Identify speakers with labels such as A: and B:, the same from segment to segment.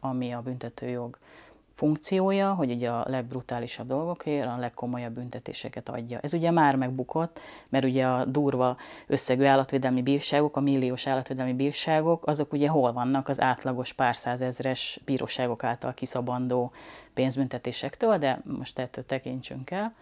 A: ami a büntetőjog funkciója, hogy ugye a legbrutálisabb dolgokért a legkomolyabb büntetéseket adja. Ez ugye már megbukott, mert ugye a durva összegű állatvédelmi bírságok, a milliós állatvédelmi bírságok, azok ugye hol vannak az átlagos pár százezres bíróságok által kiszabandó pénzbüntetésektől, de most ettől tekintsünk el.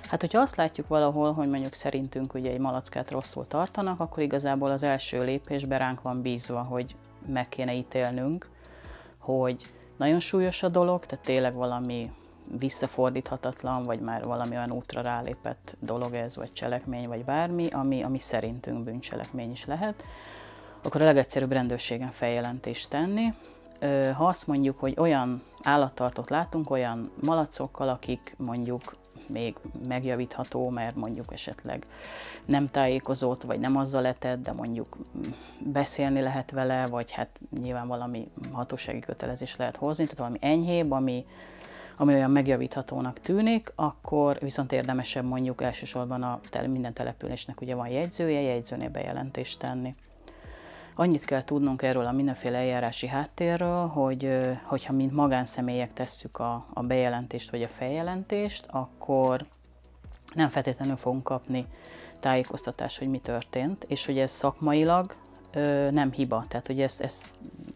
A: Hát, hogyha azt látjuk valahol, hogy mondjuk szerintünk ugye egy malackát rosszul tartanak, akkor igazából az első lépésben ránk van bízva, hogy meg kéne ítélnünk, hogy nagyon súlyos a dolog, tehát tényleg valami visszafordíthatatlan, vagy már valami olyan útra rálépett dolog ez, vagy cselekmény, vagy bármi, ami szerintünk bűncselekmény is lehet, akkor a legegyszerűbb rendőrségen feljelentést tenni. Ha azt mondjuk, hogy olyan állattartót látunk, olyan malacokkal, akik mondjuk még megjavítható, mert mondjuk esetleg nem tájékozott, vagy nem azzal etett, de mondjuk beszélni lehet vele, vagy hát nyilván valami hatósági kötelezés lehet hozni, tehát valami enyhébb, ami olyan megjavíthatónak tűnik, akkor viszont érdemesebb mondjuk elsősorban minden településnek ugye van jegyzője, jegyzőnél bejelentést tenni. Annyit kell tudnunk erről a mindenféle eljárási háttérről, hogyha mint magánszemélyek tesszük a bejelentést vagy a feljelentést, akkor nem feltétlenül fogunk kapni tájékoztatást, hogy mi történt, és hogy ez szakmailag nem hiba, tehát hogy ezt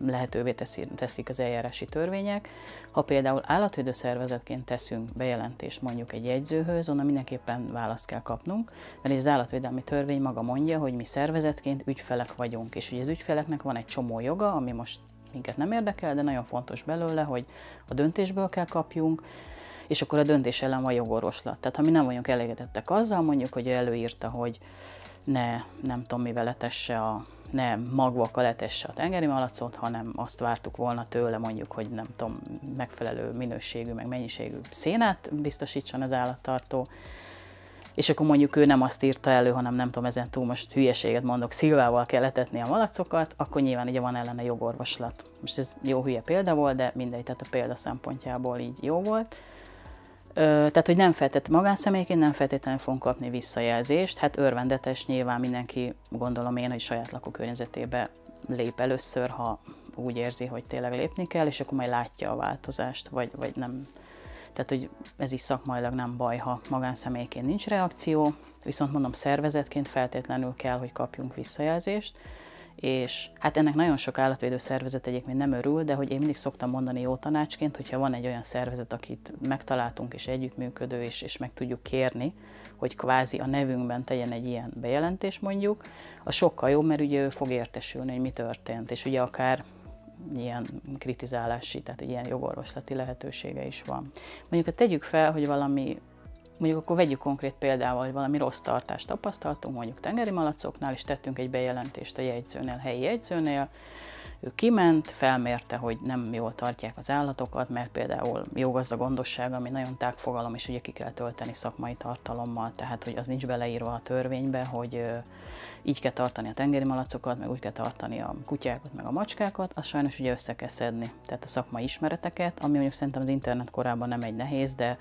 A: lehetővé teszik az eljárási törvények. Ha például állatvédő szervezetként teszünk bejelentést mondjuk egy jegyzőhöz, onnan mindenképpen választ kell kapnunk, mert az állatvédelmi törvény maga mondja, hogy mi szervezetként ügyfelek vagyunk, és ugye az ügyfeleknek van egy csomó joga, ami most minket nem érdekel, de nagyon fontos belőle, hogy a döntésből kell kapjunk, és akkor a döntés ellen van jogorvoslat. Tehát ha mi nem vagyunk elégedettek azzal, mondjuk, hogy előírta, hogy nem tudom mivel ne magvakkal etesse a tengeri malacot, hanem azt vártuk volna tőle mondjuk, hogy nem tudom, megfelelő minőségű, meg mennyiségű szénát biztosítson az állattartó, és akkor mondjuk ő nem azt írta elő, hanem nem tudom, ezen túl most hülyeséget mondok, szilvával kell etetni a malacokat, akkor nyilván ugye van ellene jogorvoslat. Most ez jó hülye példa volt, de mindegy, tehát a példa szempontjából így jó volt. Tehát, hogy nem feltétlenül magánszemélyként nem feltétlenül fogunk kapni visszajelzést, hát örvendetes nyilván mindenki, gondolom én, hogy saját lakókörnyezetébe lép először, ha úgy érzi, hogy tényleg lépni kell, és akkor majd látja a változást, vagy nem. Tehát, hogy ez is szakmailag nem baj, ha magánszemélyként nincs reakció, viszont mondom, szervezetként feltétlenül kell, hogy kapjunk visszajelzést, és hát ennek nagyon sok állatvédő szervezet egyébként nem örül, de hogy én mindig szoktam mondani jó tanácsként, hogyha van egy olyan szervezet, akit megtaláltunk és együttműködő, és meg tudjuk kérni, hogy kvázi a nevünkben tegyen egy ilyen bejelentést mondjuk, az sokkal jobb, mert ugye ő fog értesülni, hogy mi történt, és ugye akár ilyen kritizálási, tehát egy ilyen jogorvoslati lehetősége is van. Mondjuk tegyük fel, hogy mondjuk akkor vegyük konkrét példával, hogy valami rossz tartást tapasztaltunk, mondjuk tengeri malacoknál, és tettünk egy bejelentést a jegyzőnél, helyi jegyzőnél. Ő kiment, felmérte, hogy nem jól tartják az állatokat, mert például joggazdagondosság, ami nagyon tág fogalom, és ugye ki kell tölteni szakmai tartalommal, tehát hogy az nincs beleírva a törvénybe, hogy így kell tartani a tengeri malacokat, meg úgy kell tartani a kutyákat, meg a macskákat, az sajnos ugye össze kell szedni. Tehát a szakmai ismereteket, ami mondjuk szerintem az internet korában nem egy nehéz, de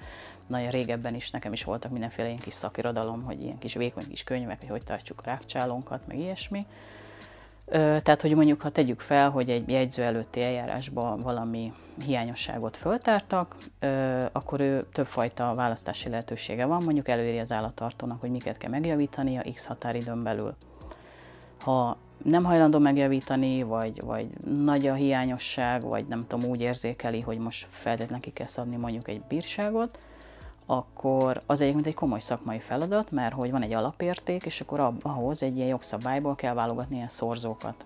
A: nagyon régebben is nekem is voltak mindenféle ilyen kis szakirodalom, hogy ilyen kis vékony kis könyvek, hogy tartsuk a rágcsálónkat, meg ilyesmi. Tehát, hogy mondjuk, ha tegyük fel, hogy egy jegyző előtti eljárásban valami hiányosságot föltártak, akkor ő többfajta választási lehetősége van, mondjuk előírja az állattartónak, hogy miket kell megjavítani a X határidőn belül. Ha nem hajlandó megjavítani, vagy nagy a hiányosság, vagy nem tudom, úgy érzékeli, hogy most feltétlenül ki kell szabni mondjuk egy bírságot, akkor az egyébként egy komoly szakmai feladat, mert hogy van egy alapérték, és akkor ahhoz egy ilyen jogszabályból kell válogatni ilyen szorzókat.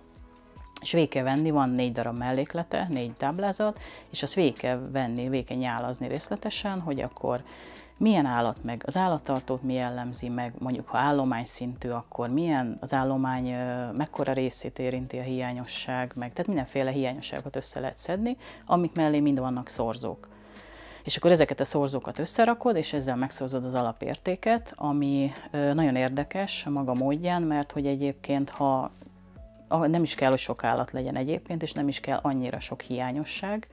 A: És végig kell venni, van 4 darab melléklete, 4 táblázat, és azt végig kell venni, végig kell nyálazni részletesen, hogy akkor milyen állat, meg az állattartót mi jellemzi, meg mondjuk ha állomány szintű, akkor milyen az állomány, mekkora részét érinti a hiányosság, meg tehát mindenféle hiányosságot össze lehet szedni, amik mellé mind vannak szorzók. És akkor ezeket a szorzókat összerakod, és ezzel megszorzod az alapértéket, ami nagyon érdekes a maga módján, mert hogy egyébként nem is kell, hogy sok állat legyen egyébként, és nem is kell annyira sok hiányosság,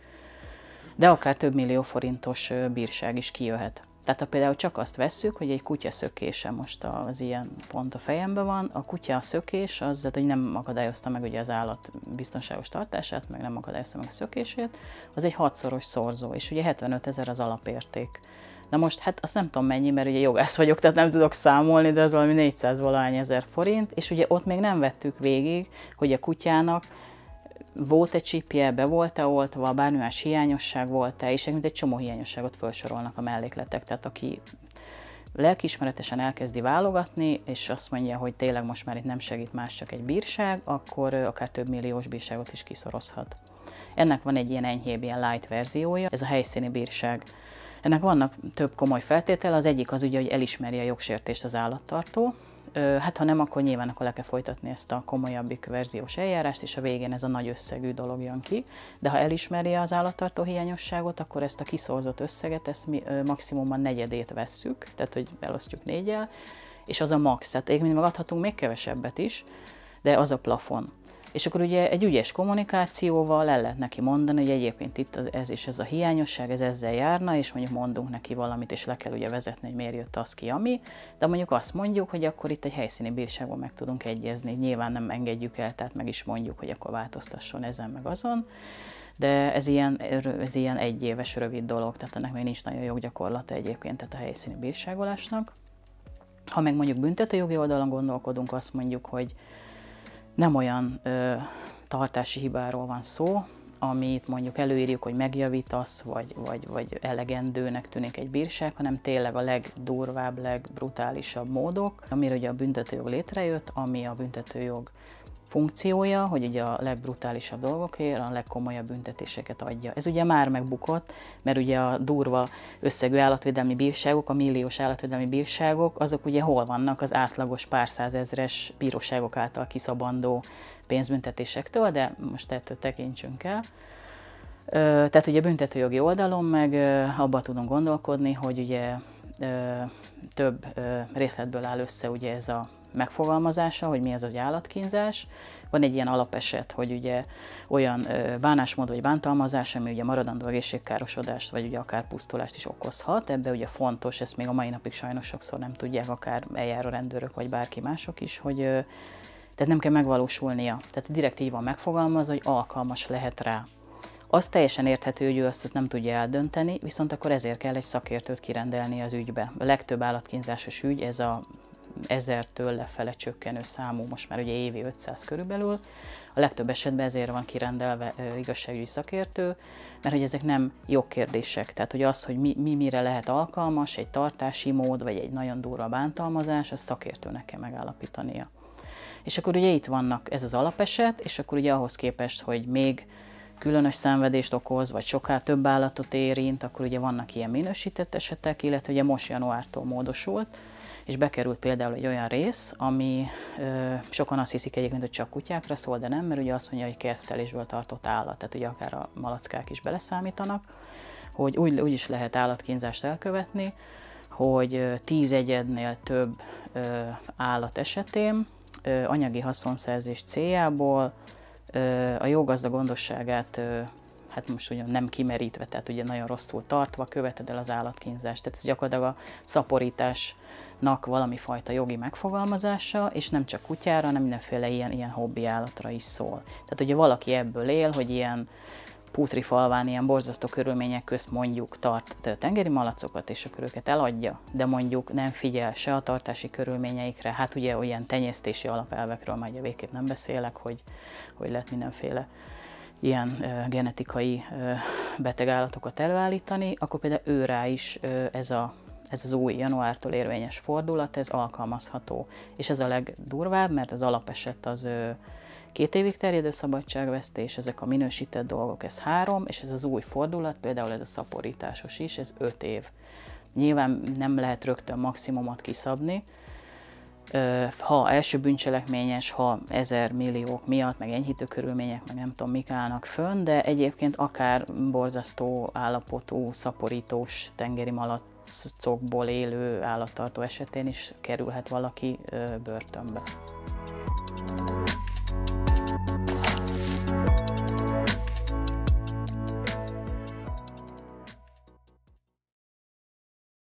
A: de akár több millió forintos bírság is kijöhet. Tehát ha például csak azt vesszük, hogy egy kutya szökése, most az ilyen pont a fejemben van, a kutya szökés az, tehát, hogy nem akadályozta meg ugye az állat biztonságos tartását, meg nem akadályozta meg a szökését, az egy 6-szoros szorzó, és ugye 75 000 az alapérték. Na most, hát azt nem tudom mennyi, mert ugye jogász vagyok, tehát nem tudok számolni, de az valami 400 valahány ezer forint, és ugye ott még nem vettük végig, hogy a kutyának volt-e csipje, be volt-e oltva, bármilyen hiányosság volt-e, és egy csomó hiányosságot felsorolnak a mellékletek. Tehát aki lelkiismeretesen elkezdi válogatni, és azt mondja, hogy tényleg most már itt nem segít más, csak egy bírság, akkor akár több milliós bírságot is kiszorozhat. Ennek van egy ilyen enyhébb, ilyen light verziója, ez a helyszíni bírság. Ennek vannak több komoly feltétele, az egyik az ugye, hogy elismeri a jogsértést az állattartó. Hát ha nem, akkor nyilván le kell folytatni ezt a komolyabbik verziós eljárást, és a végén ez a nagy összegű dolog jön ki. De ha elismeri az állattartó hiányosságot, akkor ezt a kiszorzott összeget, ezt mi maximum a negyedét vesszük, tehát hogy elosztjuk 4-jel, és az a max. Tehát egyébként megadhatunk még kevesebbet is, de az a plafon. És akkor ugye egy ügyes kommunikációval el lehet neki mondani, hogy egyébként itt ez és ez a hiányosság, ez ezzel járna, és mondjuk mondunk neki valamit, és le kell ugye vezetni, hogy miért jött az ki, ami, de mondjuk azt mondjuk, hogy akkor itt egy helyszíni bírságban meg tudunk egyezni, nyilván nem engedjük el, tehát meg is mondjuk, hogy akkor változtasson ezen meg azon, de ez ilyen egyéves rövid dolog, tehát ennek még nincs nagyon joggyakorlata egyébként, tehát a helyszíni bírságolásnak. Ha meg mondjuk büntetőjogi oldalon gondolkodunk, azt mondjuk, hogy nem olyan tartási hibáról van szó, amit mondjuk előírjuk, hogy megjavítasz, vagy elegendőnek tűnik egy bírság, hanem tényleg a legdurvább, legbrutálisabb módok, amire ugye a büntetőjog létrejött, ami a büntetőjog funkciója, hogy ugye a legbrutálisabb dolgokért a legkomolyabb büntetéseket adja. Ez ugye már megbukott, mert ugye a durva összegű állatvédelmi bírságok, a milliós állatvédelmi bírságok, azok ugye hol vannak az átlagos pár százezres bíróságok által kiszabandó pénzbüntetésektől, de most ettől tekintsünk el. Tehát ugye a büntetőjogi oldalon meg abban tudunk gondolkodni, hogy ugye több részletből áll össze ugye ez a megfogalmazása, hogy mi ez az állatkínzás. Van egy ilyen alapeset, hogy ugye olyan bánásmód vagy bántalmazás, ami ugye maradandó egészségkárosodást, vagy ugye akár pusztulást is okozhat. Ebbe ugye fontos, ezt még a mai napig sajnos sokszor nem tudják, akár eljáró rendőrök, vagy bárki mások is, hogy tehát nem kell megvalósulnia. Tehát direkt így van megfogalmazva, hogy alkalmas lehet rá. Az teljesen érthető, hogy ő azt nem tudja eldönteni, viszont akkor ezért kell egy szakértőt kirendelni az ügybe. A legtöbb állatkínzásos ügy, ez a 1000-től lefele csökkenő számú, most már ugye évi 500 körülbelül. A legtöbb esetben ezért van kirendelve igazságügyi szakértő, mert hogy ezek nem jogkérdések. Tehát, hogy az, hogy mi mire lehet alkalmas, egy tartási mód, vagy egy nagyon durva bántalmazás, az szakértőnek kell megállapítania. És akkor ugye itt vannak ez az alapeset, és akkor ugye ahhoz képest, hogy még különös szenvedést okoz, vagy sokkal több állatot érint, akkor ugye vannak ilyen minősített esetek, illetve ugye most januártól módosult, és bekerült például egy olyan rész, ami sokan azt hiszik egyébként, hogy csak kutyákra szól, de nem, mert ugye azt mondja, hogy kerttelésből tartott állat, tehát ugye akár a malackák is beleszámítanak, hogy úgy is lehet állatkínzást elkövetni, hogy 10 egyednél több állat esetén anyagi haszonszerzés céljából a jó gazda gondosságát, hát most ugyan nem kimerítve, tehát ugye nagyon rosszul tartva követed el az állatkínzást. Tehát ez gyakorlatilag a szaporításnak valami fajta jogi megfogalmazása, és nem csak kutyára, hanem mindenféle ilyen hobbi állatra is szól. Tehát ugye valaki ebből él, hogy ilyen Putrifalván ilyen borzasztó körülmények közt mondjuk tart tengeri malacokat, és akkor őket eladja, de mondjuk nem figyel se a tartási körülményeikre, hát ugye olyan tenyésztési alapelvekről már ugye végképp nem beszélek, hogy lehet mindenféle ilyen genetikai beteg állatokat előállítani, akkor például őrá is ez az új januártól érvényes fordulat, ez alkalmazható. És ez a legdurvább, mert az alapeset az 2 évig terjedő szabadságvesztés, ezek a minősített dolgok, ez 3, és ez az új fordulat, például ez a szaporításos is, ez 5 év. Nyilván nem lehet rögtön maximumot kiszabni, ha első bűncselekményes, ha 1000 milliók miatt, meg enyhítő körülmények, meg nem tudom mik állnak fönn, de egyébként akár borzasztó állapotú, szaporítós tengeri malacokból élő állattartó esetén is kerülhet valaki börtönbe.